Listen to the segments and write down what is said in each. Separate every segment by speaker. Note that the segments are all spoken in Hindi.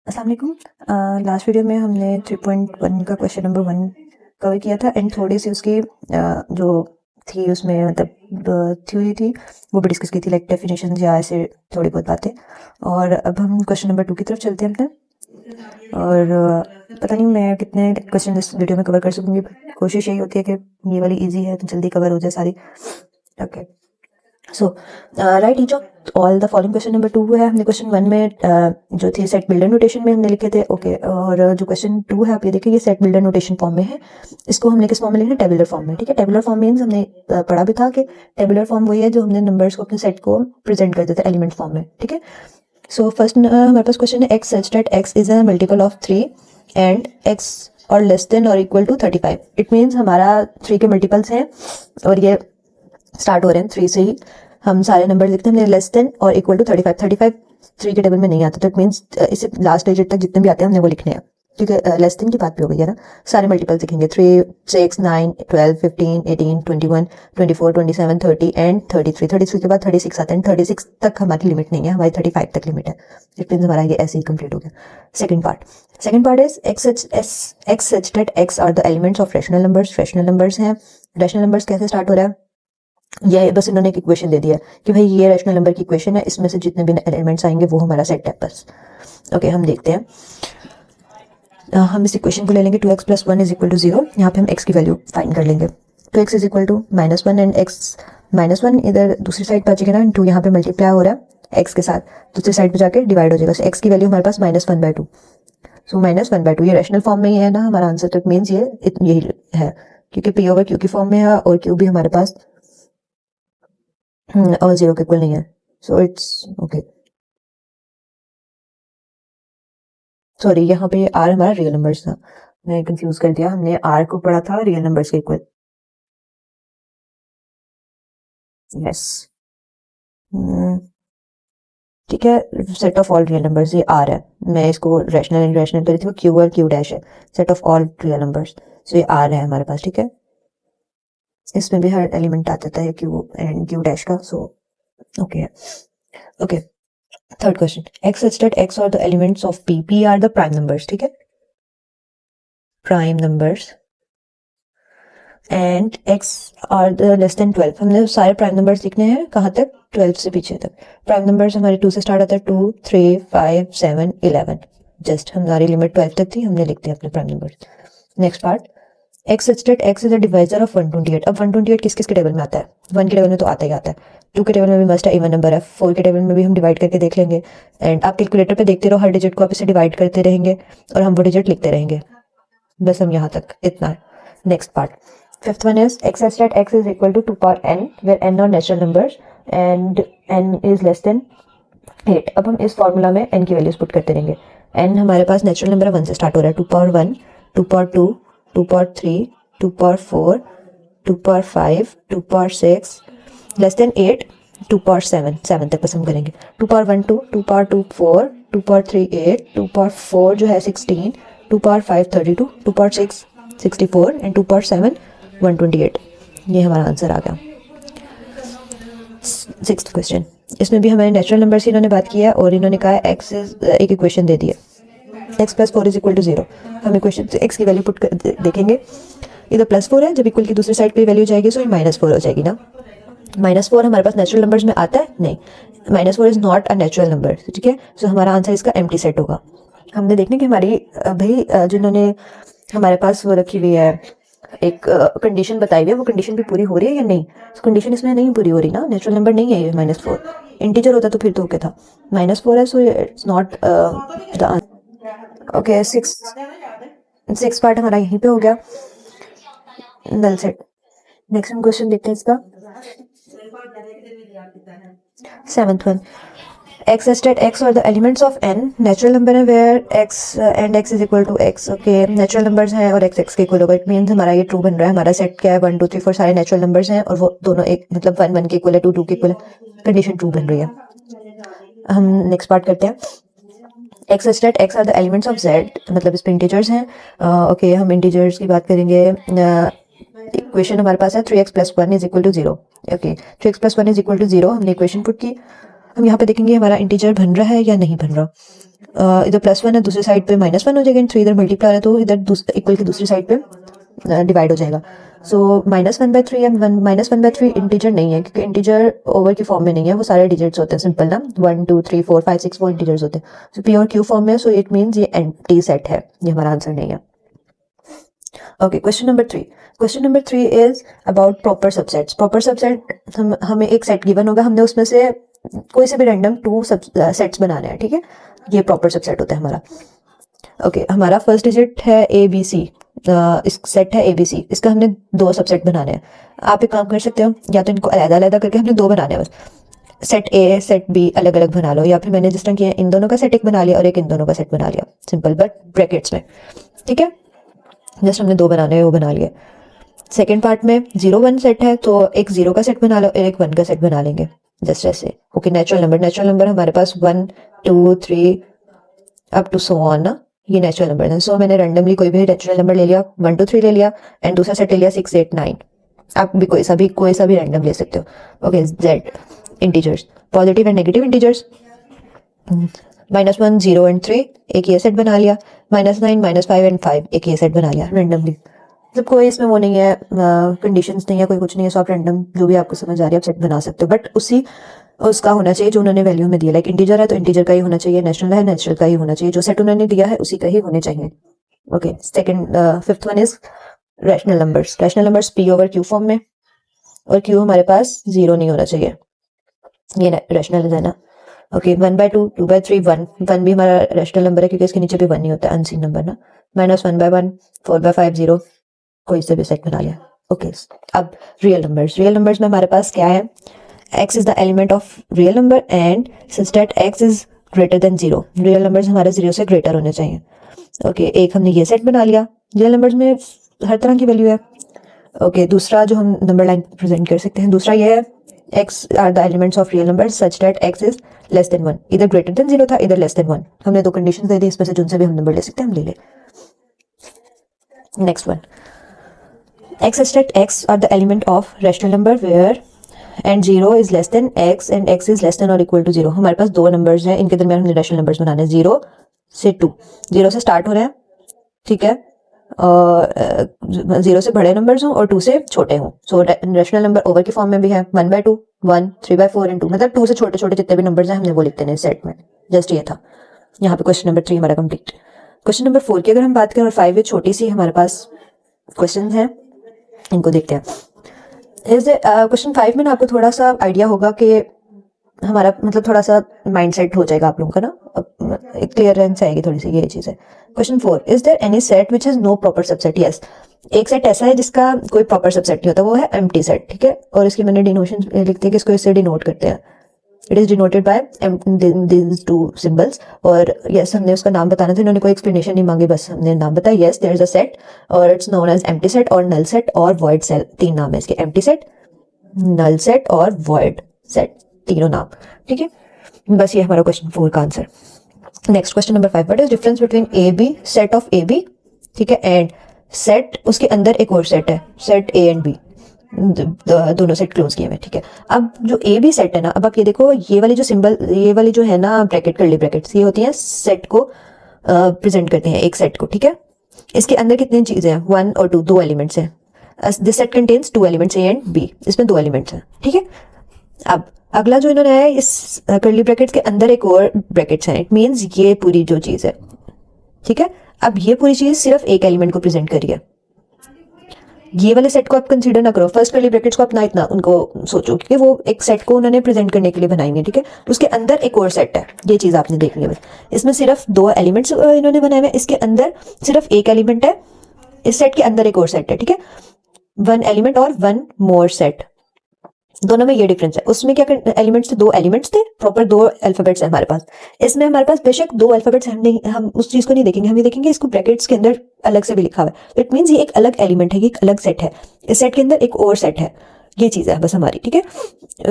Speaker 1: अस्सलाम वालेकुम। लास्ट वीडियो में हमने 3.1 का क्वेश्चन नंबर 1 कवर किया था एंड थोड़ी सी उसकी जो थी उसमें मतलब थ्योरी थी वो भी डिस्कस की थी, लाइक डेफिनेशन या ऐसे थोड़ी बहुत बातें। और अब हम क्वेश्चन नंबर 2 की तरफ चलते हैं अपने। और पता नहीं मैं कितने क्वेश्चन इस वीडियो में कवर कर सकूँगी। कोशिश यही होती है कि ये वाली ईजी है तो जल्दी कवर हो जाए सारी। Okay, so right each of all the following question number 2 है। हमने क्वेश्चन 1 में जो थी सेट बिल्डर नोटेशन में हमने लिखे थे। ओके, और जो क्वेश्चन 2 है आप ये देखिए, ये सेट बिल्डर नोटेशन फॉर्म में है। इसको हमने किस फॉर्म में लिखा है? टेबुलर फॉर्म में। ठीक है, टेबुलर फॉर्म मीन्स हमने पढ़ा भी था कि टेबुलर फॉर्म वही है जो हमने नंबर्स को अपने सेट को प्रेजेंट कर देते हैं एलिमेंट फॉर्म में। ठीक है, सो फर्स्ट हमारे पास क्वेश्चन है x such that x is a multiple of 3 and x और लेस देन और इक्वल टू 35। इट मीन्स हमारा 3 के मल्टीपल्स हैं और ये स्टार्ट हो रहे हैं 3 से ही। हम सारे नंबर लिखते हैं, हमने लेस देन और इक्वल टू 35 3 के टेबल में नहीं आता, तो इट मीन्स इसे लास्ट डिजिट तक जितने भी आते हैं हमने वो लिखने हैं। ठीक है, लेस देन की बात भी हो गई है ना। सारे मल्टीपल्स लिखेंगे 3, 6, 9, 12, 15, 18, 21, 24, 27, 30 एंड 33। 33 के बाद 36 आता है, 36 तक हमारी लिमिट नहीं है, हमारी 35 तक लिमिट है। इट मीन्स हमारा ये ऐसे ही कंप्लीट हो गया। Second part is X such that X are the elements of rational numbers. Rational numbers हैं। रैशनल नंबर्स कैसे स्टार्ट हो रहा है? ये बस इन्होंने एक इक्वेशन दे दिया कि भाई ये रैशनल नंबर की इक्वेशन है, इसमें से जितने भी एलिमेंट्स आएंगे वो हमारा सेट है बस। ओके, हम देखते हैं। हम इस इक्वेशन को ले लेंगे 2x + 1 = 0। यहाँ पे हम x की वैल्यू फाइंड कर लेंगे। 2x = -1 एंड x -1 इधर दूसरी साइड पर आ जाएगा ना, 2 यहाँ पे मल्टीप्लाई हो रहा है x के साथ, दूसरी साइड पे जाके डिवाइड हो जाएगा। so x की वैल्यू हमारे पास -1/2। सो -1/2 ये रैशनल फॉर्म में ही है ना हमारा आंसर, तो इट मीन्स ये यही है क्योंकि p/q की फॉर्म में है और q भी हमारे पास और 0 के इक्वल नहीं है। सो इट्स ओके, सॉरी यहाँ पे r हमारा रियल नंबर्स था, मैं कंफ्यूज कर दिया। हमने r को पढ़ा था रियल नंबर्स के इक्वल। यस, ठीक है। Set of all real numbers ये r है। मैं इसको रैशनल एंड रैशनल कर रही थी, वो q और q डैश है। Set of all real numbers, so ये r है हमारे पास। ठीक है, इसमें भी हर एलिमेंट आ जाता है q एंड q डैश का। So okay okay, third question, x such that x are the elements of p। p are the prime numbers। ठीक है, prime numbers and x are the less than 12। हमने सारे प्राइम नंबर्स लिखने हैं कहाँ तक? 12 से पीछे तक। प्राइम नंबर्स हमारे 2 से स्टार्ट आता है, 2, 3, 5, 7, 11। जस्ट हमारी लिमिट 12 तक थी, हमने लिख दिया अपने prime numbers. Next part, x such that x is a divisor of 128। अब 128 किस किस के टेबल में आता है? 1 के टेबल में तो आता ही आता है, 2 के टेबल में भी मस्ट है, इवन नंबर है, 4 के टेबल में भी हम डिवाइड करके देख लेंगे। एंड आप कैलकुलेटर पे देखते रहो, हर डिजिट को आप इसे डिवाइड करते रहेंगे और हम वो डिजिट लिखते रहेंगे। बस हम यहाँ तक इतना है। Next part, fifth one is x such that x is equal to 2 power n where n are natural numbers and n is less than 8। अब हम इस फॉर्मूला में n की वैल्यूज पुट करते रहेंगे। n हमारे पास नेचुरल नंबर 1 से स्टार्ट हो रहा है, 2 power 1, 2 power 2, 2 power 3, 2 power 4, 2 power 5, 2 power 6, less than 8, 2 power 7 तक पसंद करेंगे। 2 power 1 2, 2 power 2 4, 2 power 3 8, 2 power 4 जो है 16, 2 power 5 32, 2 power 6 64 एंड 2 power 7 128। ये हमारा आंसर आ गया। सिक्स्थ क्वेश्चन, इसमें भी हमारे नेचुरल नंबर से इन्होंने बात की है और इन्होंने कहा एक्स एक इक्वेशन दे दी है, x + 4 = 0। हम इक्वेशन से x की वैल्यू पुट कर देखेंगे, इधर +4 है, जब इक्वल की दूसरी साइड पे वैल्यू जाएगी सो ये -4 हो जाएगी ना। -4 हमारे पास नेचुरल नंबर्स में आता है नहीं, -4 is not a natural number. ठीक है, सो हमारा आंसर इसका एम्प्टी सेट होगा। हमने देखने कि हमारी भाई जिन्होंने हमारे पास वो रखी हुई है एक कंडीशन बताई हुई है, वो कंडीशन भी पूरी हो रही है या नहीं? कंडीशन इसमें नहीं पूरी हो रही ना, नेचुरल नंबर नहीं है ये -4। इंटीजर होता तो फिर तो ओके था, -4 है so it's not the answer. Okay, six part हमारा यहीं पे हो गया, नल सेट। नेक्स्ट हम क्वेश्चन देखते हैं इसका, seventh one, x such that x are the elements of n। Natural number है where x and x is equal to x। Okay, natural numbers हैं और x x के इक्वल होगा। इट मीन्स हमारा ये ट्रू बन रहा है। हमारा सेट क्या है? 1 2 3 4 सारे नेचुरल नंबर्स हैं और वो दोनों एक मतलब 1 1 के इक्वल है, 2 2 के इक्वल है, कंडीशन ट्रू बन रही है। हम नेक्स्ट पार्ट करते हैं, x such that x are the elements of z। मतलब इस पे इंटीजर्स हैं। ओके, हम इंटीजर्स की बात करेंगे। इक्वेशन हमारे पास है 3x + 1 = 0। ओके, 3x + 1 = 0 हमने इक्वेशन पुट की। हम यहाँ पे देखेंगे हमारा इंटीजर बन रहा है या नहीं बन रहा। इधर +1 है, दूसरी साइड पे -1 हो जाएगा, 3 इधर मल्टीप्लाई है तो इधर इक्वल की दूसरी साइड पे डिवाइड हो जाएगा। सो -1/3 है, -1/3 इंटीजर नहीं है क्योंकि इंटीजर ओवर की फॉर्म में नहीं है, वो सारे डिजिट्स होते हैं सिंपल ना, 1 2 3 4 5 6 वो इंटीजर्स होते हैं। सो पी और क्यू फॉर्म में, सो इट मीन्स ये एम्प्टी सेट है, ये हमारा आंसर नहीं है। Okay, question number 3। Question number 3 is about proper subsets. Proper subset हमें एक सेट गिवन होगा, हमने उसमें से कोई से भी रैंडम 2 सेट्स बनाने हैं, ठीक है, ये प्रॉपर सबसेट होता है हमारा। ओके, हमारा फर्स्ट डिजिट है ABC, इस सेट है ABC, इसका हमने 2 सबसेट बनाने हैं। आप एक काम कर सकते हो, या तो इनको अलग-अलग करके हमने 2 बनाने हैं बस, सेट A सेट B अलग अलग बना लो, या फिर मैंने जिस तरह किया इन दोनों का सेट एक बना लिया और एक इन दोनों का सेट बना लिया, सिंपल बट ब्रैकेट्स में, ठीक है, जस्ट हमने 2 बनाने हैं वो बना लिए। सेकेंड पार्ट में 0 1 सेट है तो एक 0 का सेट बना लो और एक 1 का सेट बना लेंगे, जस्ट ऐसे। ओके, नेचुरल नंबर हमारे पास 1 2 3 अप टू सो ऑन ना, ये नेचुरल नंबर है। सो मैंने रैंडमली कोई भी नेचुरल नंबर ले लिया, 1 2 3 ले लिया, एंड दूसरा सेट ले लिया 6 8 9। आप भी कोई सा भी रैंडम ले सकते हो। Okay, Z integers, positive and negative integers, -1 0 and 3 एक ये सेट बना लिया, -9 -5 एंड 5 एक ये सेट बना लिया रैंडमली। मतलब कोई इसमें वो नहीं है, कंडीशंस नहीं है, कोई कुछ नहीं है, सो आप रैंडम जो भी आपको समझ आ रही है आप सेट बना सकते हो, बट उसका होना चाहिए जो उन्होंने वैल्यू में दिया। लाइक इंटीजर है तो इंटीजर का ही होना चाहिए, नेचुरल है नेचुरल का ही होना चाहिए, जो सेट उन्होंने दिया है उसी का ही होने चाहिए। Okay, fifth one is rational numbers. Rational numbers P over Q form में, और Q हमारे पास 0 नहीं होना चाहिए, ये रैशनल है ना। ओके, 1/2 2/3 1 भी हमारा रैशनल नंबर है क्योंकि इसके नीचे भी 1 नहीं होता, अनसीन नंबर ना। -1/1 4/5 0, कोई से भी सेट बना लिया। ओके, अब रियल नंबर्स में हमारे पास क्या है, x is the element of real number and such that x is greater than 0। Real numbers हमारे 0 से ग्रेटर होने चाहिए। ओके, एक हमने ये सेट बना लिया, रियल नंबर्स में हर तरह की वैल्यू है। ओके, दूसरा जो हम नंबर लाइन प्रेजेंट कर सकते हैं, दूसरा ये है x are the elements of real number such that x is less than 1। इधर ग्रेटर देन 0 था, इधर लेस देन 1। हमने 2 कंडीशन दे दी, इसमें से जिनसे भी हम नंबर ले सकते हैं हम ले ले। Next one, x such that x are the element of rational number where and 0 is less than x and x is less than or equal to 0। हमारे पास 2 नंबर्स हैं, इनके दरमियान हमने रैशनल नंबर्स बनाने हैं, 0 से 2। 0 से स्टार्ट हो रहे हैं, ठीक है, और 0 से बड़े नंबर्स हों और 2 से छोटे हों। सो रैशनल नंबर ओवर की फॉर्म में भी है, 1/2 1 3/4 एंड 2, मतलब 2 से छोटे छोटे जितने भी नंबर्स हैं हमने वो लिखते हैं सेट में। जस्ट ये था, यहाँ पे क्वेश्चन नंबर 3 हमारा कंप्लीट। क्वेश्चन नंबर 4 की अगर हम बात करें, और 5 छोटी सी हमारे पास क्वेश्चन है, इनको देखते हैं। क्वेश्चन 5 में ना आपको थोड़ा सा आइडिया होगा कि हमारा मतलब थोड़ा सा माइंडसेट हो जाएगा आप लोगों का ना, एक क्लियरेंस आएगी थोड़ी सी, ये चीज़ है। Question 4, is there any set which has no proper subset. Yes, एक सेट ऐसा है जिसका कोई प्रॉपर सबसेट नहीं होता, वो है एम्प्टी सेट, ठीक है, और इसकी मैंने डिनोशन लिखते हैं कि इसको इससे डिनोट करते हैं, it is denoted by these 2 symbols। और यस, हमने उसका नाम बताना था, इन्होंने कोई एक्सप्लेनेशन नहीं मांगी, बस हमने नाम बताया, yes there is a set और it's known as empty set और नल सेट और वॉइड सेट। 3 नाम है इसके, एम्प्टी सेट, नल सेट और वॉइड सेट, तीनों नाम, ठीक है। बस ये हमारा क्वेश्चन 4 का आंसर। Next question number 5, what is difference between A B, set of A B, ठीक है, एंड सेट, उसके अंदर एक और सेट है, सेट ए एंड बी, दोनों सेट क्लोज किए हुए, ठीक है। अब जो ए बी सेट है ना, अब आप ये देखो, ये वाली जो सिंबल, ये वाली जो है ना ब्रैकेट, कर्ली ब्रैकेट्स, ये होती हैं सेट को प्रेजेंट करते हैं, एक सेट को, ठीक है। इसके अंदर कितनी चीजें हैं, 1 और 2, 2 एलिमेंट्स हैं। This set contains 2 elements, A and B, इसमें 2 एलिमेंट्स हैं, ठीक है। अब अगला जो इन्होंने है, इस कर्ली ब्रैकेट्स के अंदर एक और ब्रैकेट्स हैं, इट मीन्स ये पूरी जो चीज है, ठीक है। अब ये पूरी चीज सिर्फ एक एलिमेंट को प्रेजेंट करी है, ये वाले सेट को आप कंसीडर ना करो, फर्स्ट कर्ली ब्रैकेट्स को अपना इतना उनको सोचो, क्योंकि वो एक सेट को उन्होंने प्रेजेंट करने के लिए बनाएंगे, ठीक है। उसके अंदर एक और सेट है, ये चीज आपने देखनी है बस। इसमें सिर्फ 2 एलिमेंट्स इन्होंने बनाए हुए, इसके अंदर सिर्फ एक एलिमेंट है, इस सेट के अंदर एक और सेट है, ठीक है। 1 एलिमेंट और 1 मोर सेट, दोनों में ये डिफरेंस है। उसमें क्या एलिमेंट्स थे, 2 एलिमेंट्स थे, प्रॉपर 2 अल्फाबेट्स है हमारे पास। इसमें हमारे पास बेशक 2 अल्फाबेट्स हम उस चीज को नहीं देखेंगे, हम ये देखेंगे इसको ब्रैकेट्स के अंदर अलग से भी लिखा हुआ है, इट मीन्स ये एक अलग एलिमेंट है, ये एक अलग सेट है, इस सेट के अंदर एक और सेट है, ये चीज है बस हमारी, ठीक है,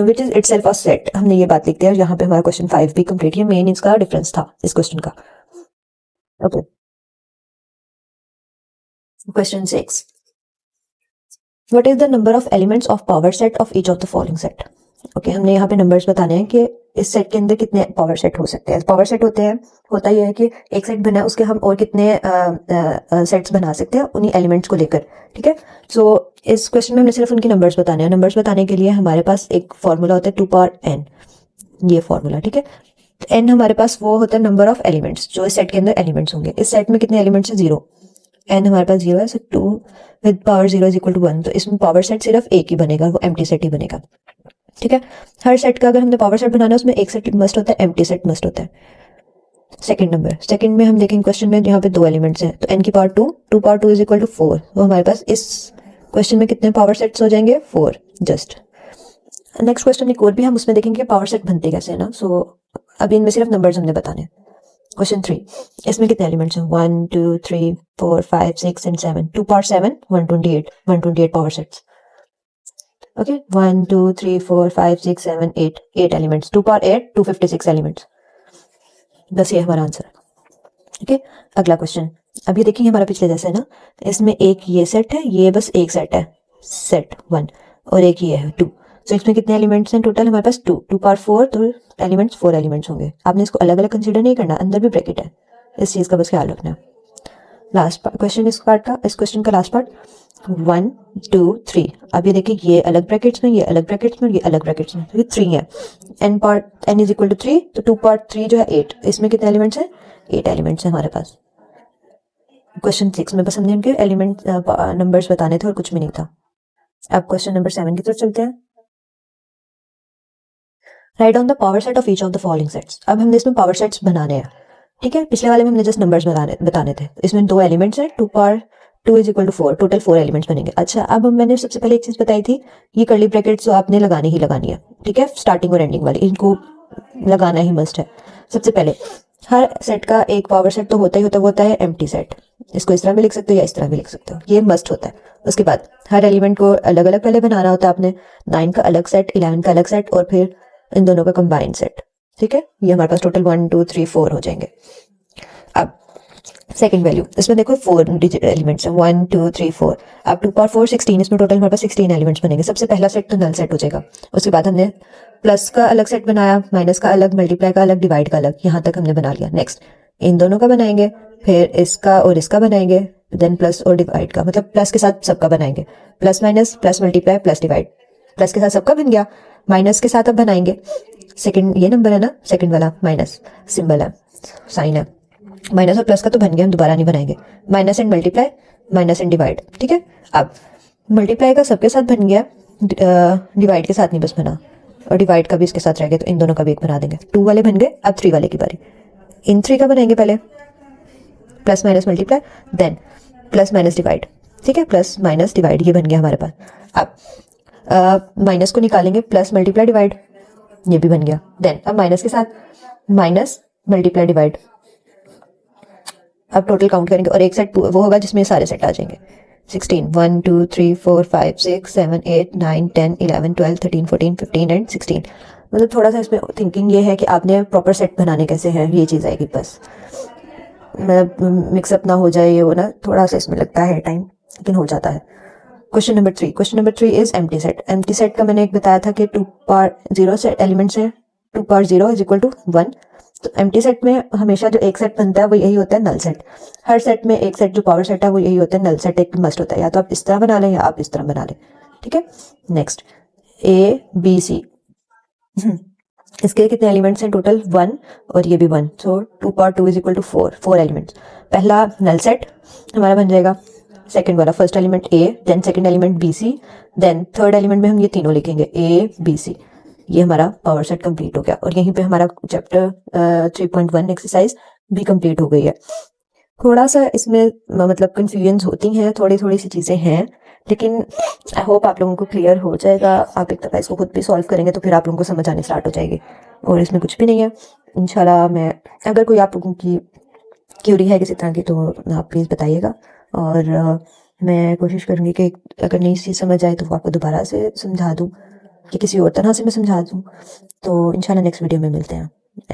Speaker 1: which is itself a set. हमने ये बात लिखते हैं, यहाँ पे हमारा क्वेश्चन 5 भी कंप्लीट है, मेन इसका डिफरेंस था इस क्वेश्चन का। Okay, question 6, what is the number of elements of power set of each of the following set। Okay, हमने यहाँ पे नंबर्स बताने हैं कि इस सेट के अंदर कितने पावर सेट हो सकते हैं। पावर सेट होता यह है कि एक सेट बना उसके हम और कितने सेट्स बना सकते हैं उन्हीं एलिमेंट्स को लेकर, ठीक है। सो इस क्वेश्चन में हमने सिर्फ उनके नंबर्स बताने हैं। नंबर्स बताने के लिए हमारे पास एक फॉर्मूला होता है 2 पावर n, ये फॉर्मूला, ठीक है। n हमारे पास वो होता है नंबर ऑफ एलिमेंट्स जो इस सेट के अंदर एलिमेंट्स होंगे। इस सेट में कितने एलिमेंट्स हैं, 0, n हमारे पास 0 है, so 2 with power 0 is equal to 1। तो इसमें पावर सेट सिर्फ एक ही बनेगा, वो एम्प्टी सेट ही बनेगा, ठीक है। हर सेट का अगर हमने पावर सेट बनाना है उसमें एक सेट मस्ट होता है, एम्प्टी सेट मस्ट होता है। सेकंड में हम देखेंगे क्वेश्चन में यहाँ पे 2 एलिमेंट्स हैं, तो n की power 2 power 2 is equal to 4। तो हमारे पास इस क्वेश्चन में कितने पावर सेट्स हो जाएंगे, 4 जस्ट। नेक्स्ट क्वेश्चन एक और भी हम उसमें देखेंगे पावर सेट बनते कैसे है ना। सो अभी इनमें सिर्फ नंबर्स हमने बताने हैं। क्वेश्चन 3, इसमें कितने एलिमेंट्स हैं, 1 2 3 4 5 6 and 7। 2 power 7 128 power sets, okay. 1 2 3 4 5 6 7 8 elements. 2 power 8 256 elements. बस ये हमारा आंसर है, ठीक है। अगला क्वेश्चन, अब ये देखिए हमारा पिछले जैसा है ना, इसमें एक ये सेट है, ये बस एक सेट है, सेट 1, और एक ये है 2। तो इसमें कितने एलिमेंट्स हैं टोटल, हमारे पास 2 पावर 4, तो एलिमेंट्स 4 एलिमेंट्स होंगे। आपने इसको अलग अलग कंसीडर नहीं करना, अंदर भी ब्रैकेट है, इस चीज़ का बस ख्याल रखना है। लास्ट क्वेश्चन इस क्वेश्चन का लास्ट पार्ट, 1 2 3। अब ये देखिए ये अलग ब्रैकेट्स में, ये अलग ब्रैकेट्स में, ये अलग ब्रैकेट्स में, तो ये 3 है। n इज इक्वल टू 3, तो 2 पावर 3 जो है 8। इसमें कितने एलिमेंट्स हैं, 8 एलिमेंट्स हैं हमारे पास। क्वेश्चन 6 में बस हमने उनके एलिमेंट नंबर्स बताने थे और कुछ भी नहीं था। अब क्वेश्चन नंबर 7 की तरफ चलते हैं। Write down the power set of each of the following sets. अब हमने इसमें पावर सेट्स बनाने हैं, ठीक है। पिछले वाले में हमने जस्ट नंबर्स बताने थे। इसमें 2 एलिमेंट्स हैं, 2 power 2 is equal to 4, total 4 elements बनेंगे। अच्छा, अब मैंने सबसे पहले एक चीज बताई थी, ये कर्ली ब्रैकेट्स तो आपने लगानी ही लगानी है, ठीक है। स्टार्टिंग और एंडिंग वाली इनको लगाना ही मस्ट है। सबसे पहले हर सेट का एक पावर सेट तो होता ही होता है, वो होता है एम्प्टी सेट। इसको इस तरह भी लिख सकते हो या इस तरह भी लिख सकते हो, ये मस्ट होता है। उसके बाद हर एलिमेंट को अलग अलग पहले बनाना होता है आपने, 9 का अलग सेट, 11 का अलग सेट, और फिर इन दोनों का कंबाइंड सेट, ठीक है। ये हमारे पास टोटल 1 2 3 4 हो जाएंगे। अब सेकंड वैल्यू, इसमें देखो 4 डिजिट एलिमेंट्स हैं, 1 2 3 4। अब 2 पावर 4 16, इसमें टोटल हमारे पास 16 एलिमेंट्स बनेंगे। सबसे पहला सेट तो नल सेट हो जाएगा। उसके बाद हमने प्लस का अलग सेट बनाया, माइनस का अलग, मल्टीप्लाई का अलग, डिवाइड का अलग, यहाँ तक हमने बना लिया। नेक्स्ट इन दोनों का बनाएंगे, फिर इसका और इसका बनाएंगे, देन प्लस और डिवाइड का, मतलब प्लस के साथ सबका बनाएंगे, plus minus plus multiply plus divide. Plus के साथ सबका बन गया, माइनस के साथ अब बनाएंगे। सेकंड ये नंबर है ना, सेकंड वाला माइनस सिंबल है, साइन है, माइनस और प्लस का तो बन गया, हम दोबारा नहीं बनाएंगे। Minus and multiply, minus and divide, ठीक है। अब मल्टीप्लाई का सबके साथ बन गया, डिवाइड के साथ नहीं बस बना, और डिवाइड का भी इसके साथ रह गया, तो इन दोनों का भी एक बना देंगे। 2 वाले बन गए, अब 3 वाले की बारी। इन 3 का बनाएंगे पहले, plus minus multiply, then plus minus divide, ठीक है। प्लस माइनस डिवाइड ये बन गया हमारे पास। अब माइनस को निकालेंगे, प्लस मल्टीप्लाई डिवाइड, ये भी बन गया। देन अब माइनस के साथ माइनस मल्टीप्लाई डिवाइड। अब टोटल काउंट करेंगे और एक सेट वो होगा जिसमें सारे सेट आ जाएंगे। 16 1 2 3 4 5 6 7 8 9 10 11 12 13 14 15 एंड 16। मतलब थोड़ा सा इसमें थिंकिंग ये है कि आपने प्रॉपर सेट बनाने कैसे हैं, ये चीज़ आएगी बस। मिक्सअप ना हो जाए ये वो ना, थोड़ा सा इसमें लगता है टाइम, लेकिन हो जाता है। Question number 3 is empty set. Empty set का मैंने एक बताया था कि 2 पावर 0 सेट एलिमेंट्स हैं, 2 पावर 0 इज इक्वल टू 1। तो एम्प्टी सेट में हमेशा जो एक सेट बनता है वो यही होता है नल सेट। हर सेट में एक सेट जो पावर सेट है वो यही होता है नल सेट, एक मस्ट होता है। या तो आप इस तरह बना लें या आप इस तरह बना लें, ठीक है। नेक्स्ट ए बी सी, इसके कितने एलिमेंट्स हैं टोटल, 1 और ये भी 1। So 2 power 2 is equal to 4 elements. पहला नल सेट हमारा बन जाएगा, सेकंड वाला first element A, then second element B C, then third element में हम ये तीनों लिखेंगे ए बी सी। ये हमारा पावर सेट कंप्लीट हो गया और यहीं पे हमारा चैप्टर 3.1 एक्सरसाइज भी कंप्लीट हो गई है। थोड़ा सा इसमें मतलब कंफ्यूजन होती हैं, थोड़ी थोड़ी सी चीज़ें हैं, लेकिन आई होप आप लोगों को क्लियर हो जाएगा। आप एक दफ़ा इसको खुद भी सॉल्व करेंगे तो फिर आप लोगों को समझ आने स्टार्ट हो जाएगी, और इसमें कुछ भी नहीं है। इंशाल्लाह मैं अगर कोई आप लोगों की क्यूरी है किसी तरह की तो आप प्लीज़ बताइएगा, और मैं कोशिश करूँगी कि अगर नई चीज़ समझ आए तो आपको दोबारा से समझा दूँ कि किसी और तरह से मैं समझा दूँ। तो इंशाल्लाह नेक्स्ट वीडियो में मिलते हैं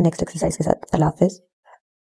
Speaker 1: नेक्स्ट एक्सरसाइज के साथ। अल्लाह हाफ़िज़।